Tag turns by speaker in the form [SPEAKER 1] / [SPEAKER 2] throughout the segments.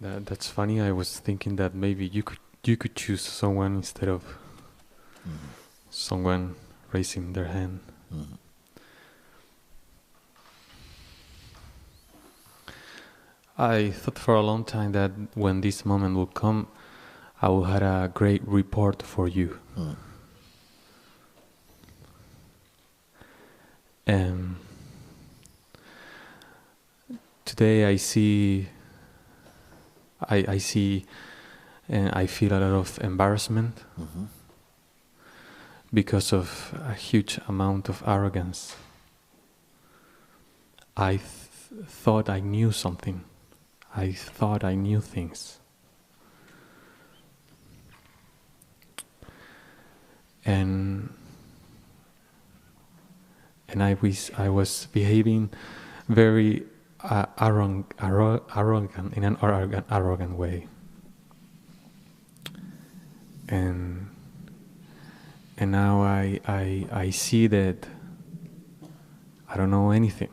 [SPEAKER 1] That's funny. I was thinking that maybe you could choose someone instead of someone raising their hand. I thought for a long time that when this moment will come, I will have a great report for you. Today I see, I see, and I feel a lot of embarrassment because of a huge amount of arrogance. I thought I knew something. I thought I knew things. And I was behaving very arrogant in an arrogant way. And now I see that I don't know anything.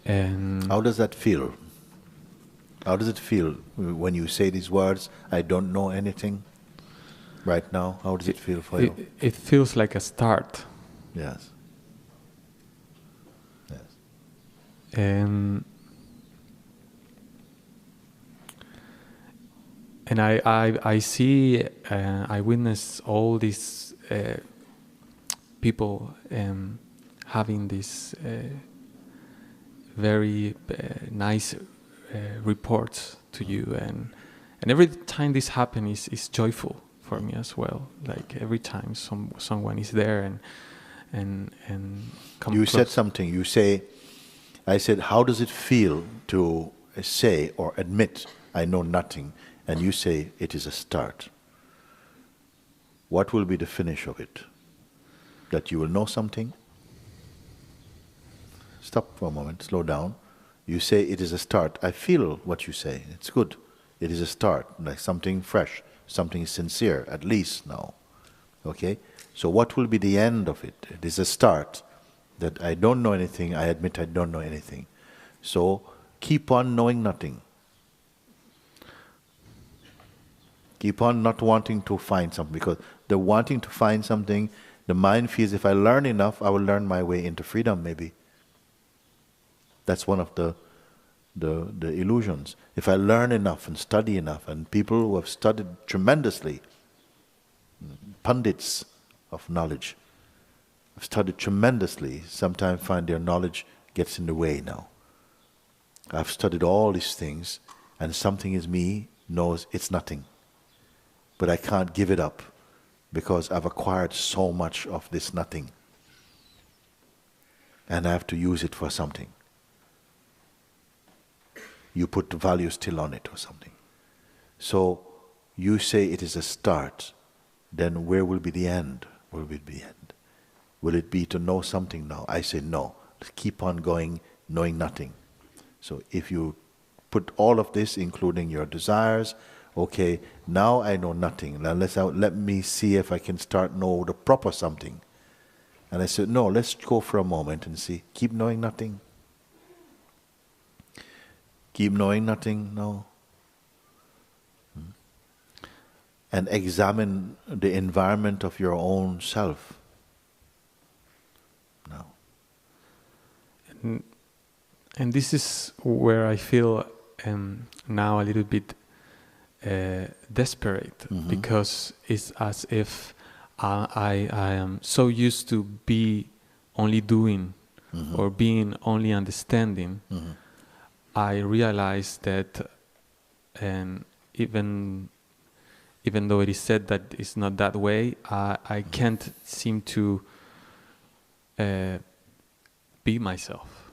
[SPEAKER 1] And
[SPEAKER 2] how does that feel? How does it feel when you say these words, I don't know anything, right now? How does it feel for you?
[SPEAKER 1] It feels like a start.
[SPEAKER 2] Yes. Yes.
[SPEAKER 1] And I see, I witness all these people having this very nice reports to you, and every time this happens is joyful for me as well. Like every time someone is there and come
[SPEAKER 2] you
[SPEAKER 1] close.
[SPEAKER 2] Said something. You say, I said, how does it feel to say or admit I know nothing? And you say it is a start. What will be the finish of it? That you will know something? Stop for a moment, slow down. You say it is a start. I feel what you say. It's good. It is a start, like something fresh, something sincere, at least now. Okay? So what will be the end of it? It is a start. That I don't know anything, I admit I don't know anything. So keep on knowing nothing. Keep on not wanting to find something, because the wanting to find something, the mind feels if I learn enough, I will learn my way into freedom maybe. That's one of the illusions. If I learn enough and study enough, and people who have studied tremendously, pundits of knowledge, have studied tremendously, sometimes find their knowledge gets in the way now. I've studied all these things, and something in me knows it's nothing. But I can't give it up, because I've acquired so much of this nothing. And I have to use it for something. You put the value still on it or something. So you say it is a start, then where will be the end? Where will be the end? Will it be to know something now? I say no. Keep on going, knowing nothing. So if you put all of this, including your desires, okay, now I know nothing. Now let me see if I can start know the proper something. And I said, no, let's go for a moment and see. Keep knowing nothing. Keep knowing nothing, no. And examine the environment of your own self. No.
[SPEAKER 1] And this is where I feel now a little bit desperate, because it's as if I am so used to be only doing or being only understanding. I realize that even though it is said that it's not that way, I can't seem to be myself.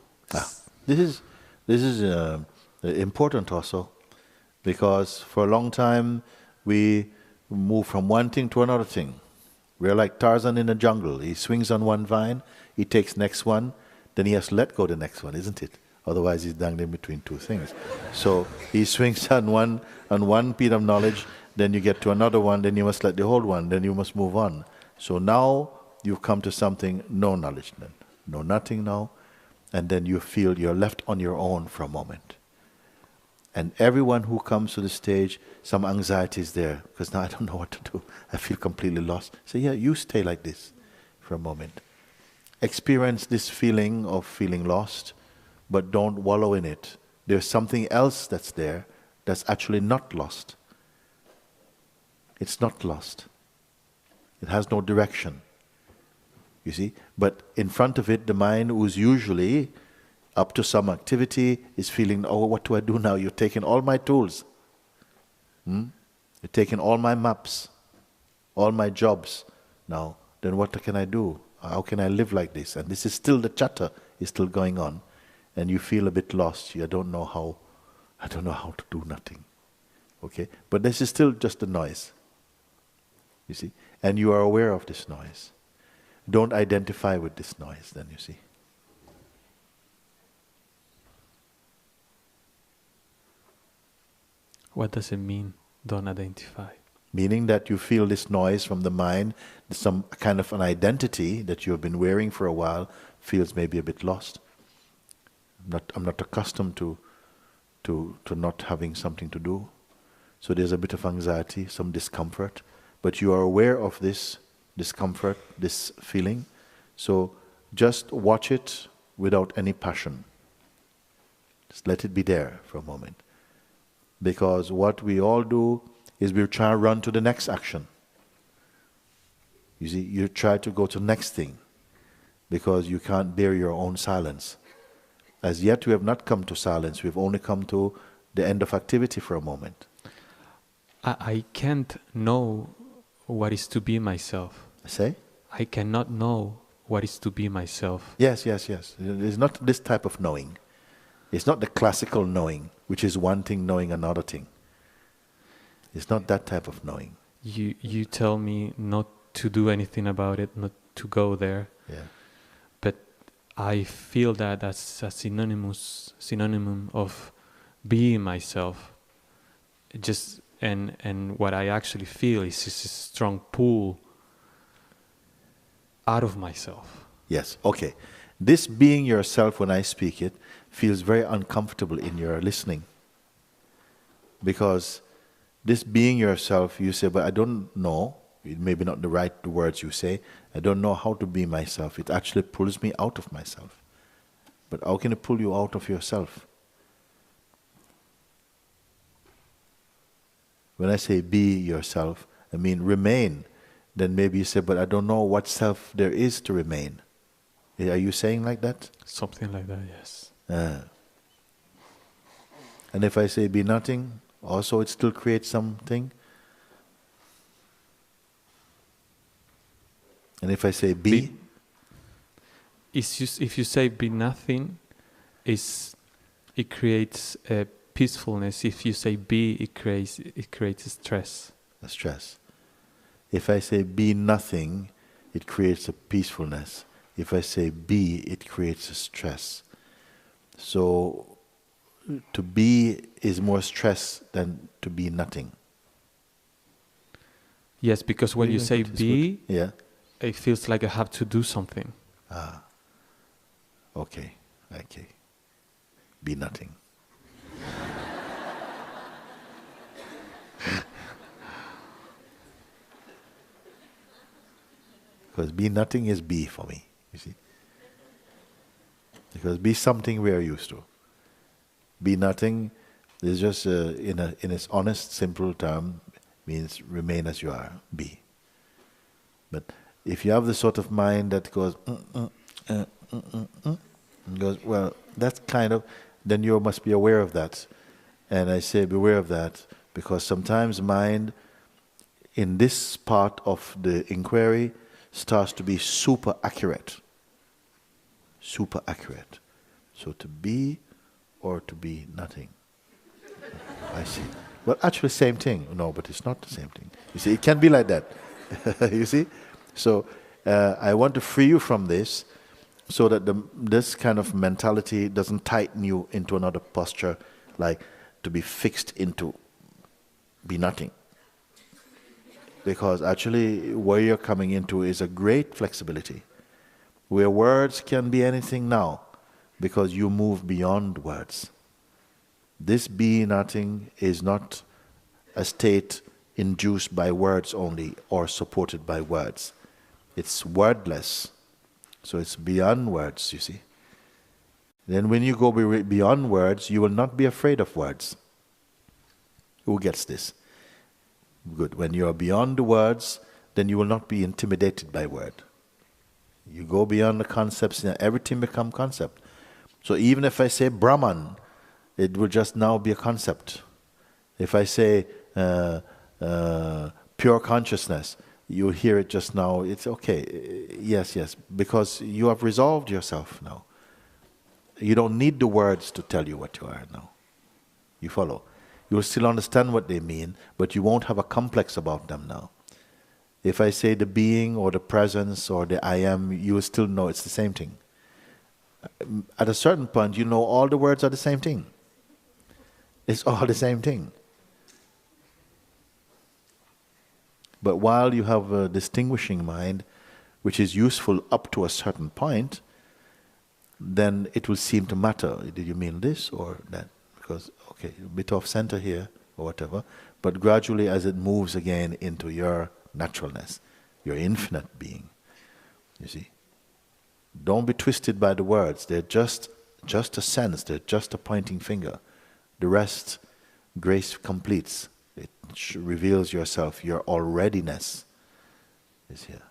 [SPEAKER 2] This is important also, because for a long time we move from one thing to another thing. We're like Tarzan in the jungle. He swings on one vine, he takes next one, then he has to let go the next one, isn't it? Otherwise he's dangling between two things. So he swings on one piece of knowledge, then you get to another one, then you must let the whole one, then you must move on. So now you've come to something, no knowledge then, no nothing now, and then you feel you're left on your own for a moment. And everyone who comes to the stage, some anxiety is there, because now I don't know what to do. I feel completely lost. So yeah, you stay like this for a moment. Experience this feeling of feeling lost, but don't wallow in it. There's something else that's there that's actually not lost. It's not lost. It has no direction. You see? But in front of it, the mind, who's usually up to some activity, is feeling, oh, what do I do now? You're taking all my tools. You're taking all my maps, all my jobs. Now, then what can I do? How can I live like this? And this is still, the chatter is still going on. And you feel a bit lost. I don't know how to do nothing. Okay? But this is still just a noise. You see? And you are aware of this noise. Don't identify with this noise then, you see.
[SPEAKER 1] What does it mean, don't identify?
[SPEAKER 2] Meaning that you feel this noise from the mind, some kind of an identity that you have been wearing for a while feels maybe a bit lost. I'm not accustomed to not having something to do. So there's a bit of anxiety, some discomfort. But you are aware of this discomfort, this feeling. So just watch it without any passion. Just let it be there for a moment. Because what we all do is we try to run to the next action. You see, you try to go to the next thing because you can't bear your own silence. As yet we have not come to silence, we've only come to the end of activity for a moment.
[SPEAKER 1] I can't know what is to be myself.
[SPEAKER 2] Say?
[SPEAKER 1] I cannot know what is to be myself.
[SPEAKER 2] Yes. It's not this type of knowing. It's not the classical knowing, which is one thing knowing another thing. It's not that type of knowing.
[SPEAKER 1] You tell me not to do anything about it, not to go there.
[SPEAKER 2] Yeah.
[SPEAKER 1] But I feel that that's a synonym of being myself. And what I actually feel is just a strong pull out of myself.
[SPEAKER 2] Yes, okay. This being yourself, when I speak it, feels very uncomfortable in your listening. Because this being yourself, you say, but I don't know, it may be not the right words you say, I don't know how to be myself. It actually pulls me out of myself. But how can it pull you out of yourself? When I say be yourself, I mean remain. Then maybe you say, but I don't know what self there is to remain. Are you saying like that?
[SPEAKER 1] Something like that, yes.
[SPEAKER 2] And if I say be nothing, also it still creates something. And if I say be
[SPEAKER 1] it's just, if you say be nothing, it creates a peacefulness. If you say be, it creates stress.
[SPEAKER 2] A stress. If I say be nothing, it creates a peacefulness. If I say be, it creates a stress. So to be is more stress than to be nothing.
[SPEAKER 1] Yes, because when you say be,
[SPEAKER 2] yeah,
[SPEAKER 1] it feels like I have to do something.
[SPEAKER 2] Okay. Be nothing. Because be nothing is be for me, you see. Because be something we are used to. Be nothing is just in its honest, simple term means remain as you are, be. But if you have the sort of mind that goes, goes, well, that's kind of, then you must be aware of that. And I say beware of that because sometimes mind in this part of the inquiry starts to be super accurate. Super accurate. So to be or to be nothing. I see. Well, actually same thing. No, but it's not the same thing. You see, it can be like that. You see? So I want to free you from this so that this kind of mentality doesn't tighten you into another posture, like to be fixed into be nothing. because actually where you're coming into is a great flexibility, where words can be anything now, because you move beyond words. This be nothing is not a state induced by words only or supported by words. It's wordless. So it's beyond words, you see. Then when you go beyond words, you will not be afraid of words. Who gets this? Good. When you are beyond the words, then you will not be intimidated by word. You go beyond the concepts, and everything becomes concept. So even if I say Brahman, it will just now be a concept. If I say pure consciousness, you hear it just now, it's okay. Yes, because you have resolved yourself now. You don't need the words to tell you what you are now. You follow? You will still understand what they mean, but you won't have a complex about them now. If I say the being or the presence or the I am, you will still know it's the same thing. At a certain point, you know all the words are the same thing. It's all the same thing. But while you have a distinguishing mind, which is useful up to a certain point, then it will seem to matter. Did you mean this or that? Because, okay, a bit off center here or whatever, but gradually as it moves again into your naturalness, your infinite being, you see. Don't be twisted by the words. They're just a sense. They're just a pointing finger. The rest, grace completes. It reveals yourself. Your alreadiness is here.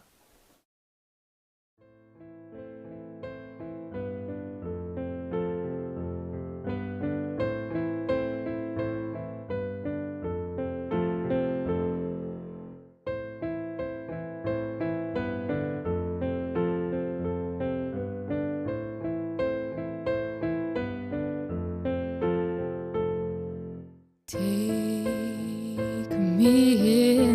[SPEAKER 3] Take me